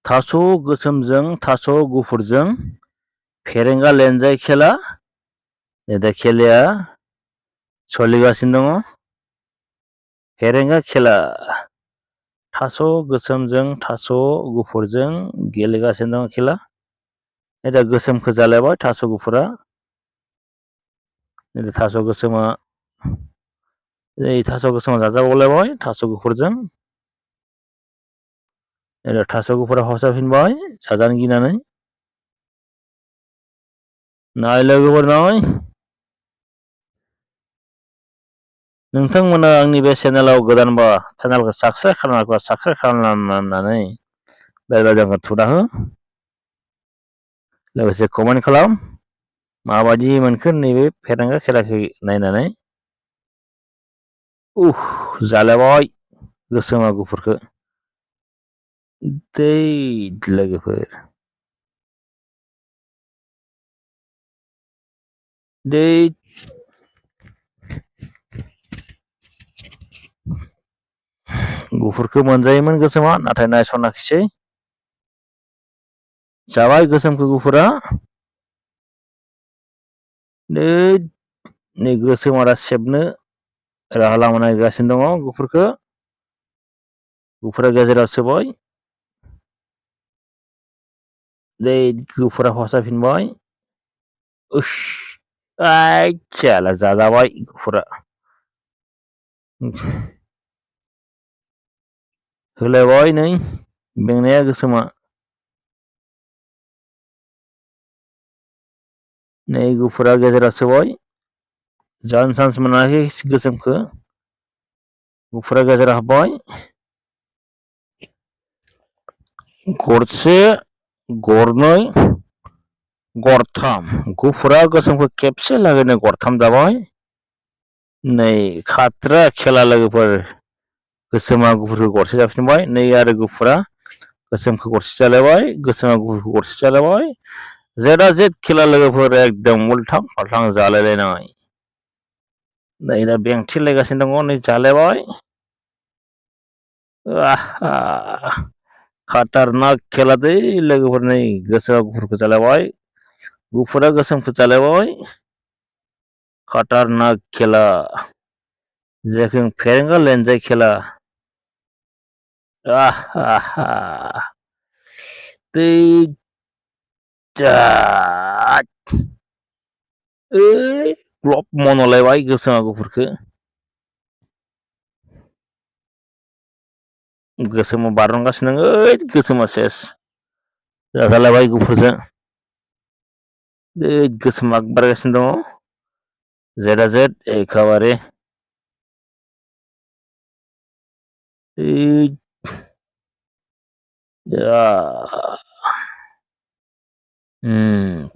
थास' गोसोमजों थास' गुफुरजों फेरेंगा लेनजाय खेला। दा खेलाया सोलिगासिनो दङ। फेरेंगा खेला थास' गोसोमजों थास' गुफुरजों गेलेगासिनो दङ खेला। दा गोसोमखौ जालायबाय थास' गुफुरा। थास' गोसोमा थास' गोसोमा जाजाबावलायबाय थास' गुफुरजों। थास' गुफुरा हसाबफिनबाय जाजानो गिनानै। नाय लोगोफोर नाय, नोंथांमोना आंनि बे चेनेलाव गोदानबा चेनेलखौ साबस्क्राइब खालामनानै बेल बाटनखौ थुना हो। लोगोसे कमेन्ट खालाम माबायदि मोनखो नैबे फेरेंगा खेलाखौ नायनानै। जालायबाय गोसोमा गुफुरखौ। दै लोगोफोर दै गुफुरखौ मोनजायोमोन गोसोमा, नाथाय नायसनाखिसै। जाबाय गोसोमखौ गुफुरा। नै गोसोमा दा सेबनो राहा लामा नागिरगासिनो दङ गुफुरखौ। गुफुरा गेजेराव सोबाय। गुफुरा हसाबफिनबाय। जाजाबाय गुफुरा। होलायबाय नै बेंनाया गोसोमा। नै गुफुरा गेजेराव सोबाय। जानो चान्स मोनाखै गोसोमखौ। गुफुरा गेजेराव हाबबाय। गरसे गरनै गरथाम। गुफुरा गोसोमखौ खेबसे लागैनो गरथाम जाबाय। नै खाट्रा खेला लोगोफोर। गोसोमा गुफुरखौ गरसे जाफिनबाय। नै आरो गुफुरा गोसोमखौ गरसे जालायबाय। गोसोमा गुफुरखौ गरसे जालायबाय। जेदा जेद खेला लोगोफोर, एकदम उल्थां फाल्थां जालायलायनाय। नै दा बेंथिलायगासिनो दङ। नै जालायबाय। खाटारनाक खेला दै लोगोफोर। नै गोसोमा गुफुरखौ जालायबाय। गुफुरा गोसोमखौ जालायबाय। खाटारनाक खेला जेखौ फेरेंगा लेनजाय खेला। दै ग्लब मनलायबाय गोसोमा गुफुरखौ। गोसोमा बारलांगासिनो दङ। गोसोमा सेस जाजालायबाय गुफुरजों। गोसोमा बारगासिनो दङ। जेदा जेद एखेबारे।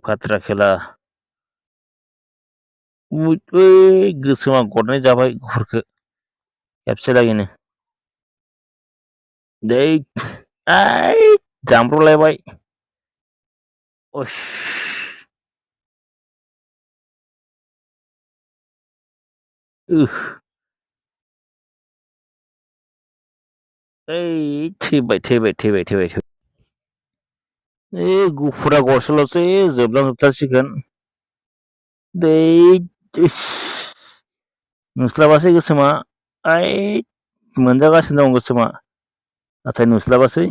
फात्रा खेला। गोसोमा गरनै जाबाय गुफुरखौ खेबसे लागैनो। जामब्रलायबाय। थैबाय। गुफुरा गरसेल'सै जोबलांजोबथारसिगोन। नुस्लाबासै गोसोमा। मोनजागासिनो दं गोसोमा, नाथाय नुस्लाबासै।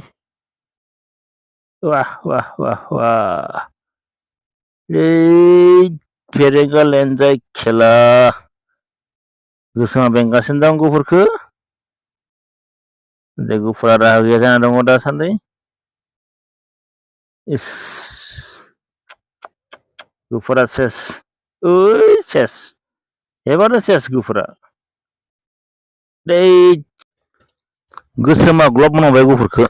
फेरेंगा लेनजाय खेला। गोसोमा बेंगासिनो दं गुफुरखौ। गुफुरा राहा गैया जाना दङ दासान्दि। गुफुरा सेस। सेस एबारनो सेस गुफुरा। गोसोमा ग्लब मनबाय गुफुरखौ।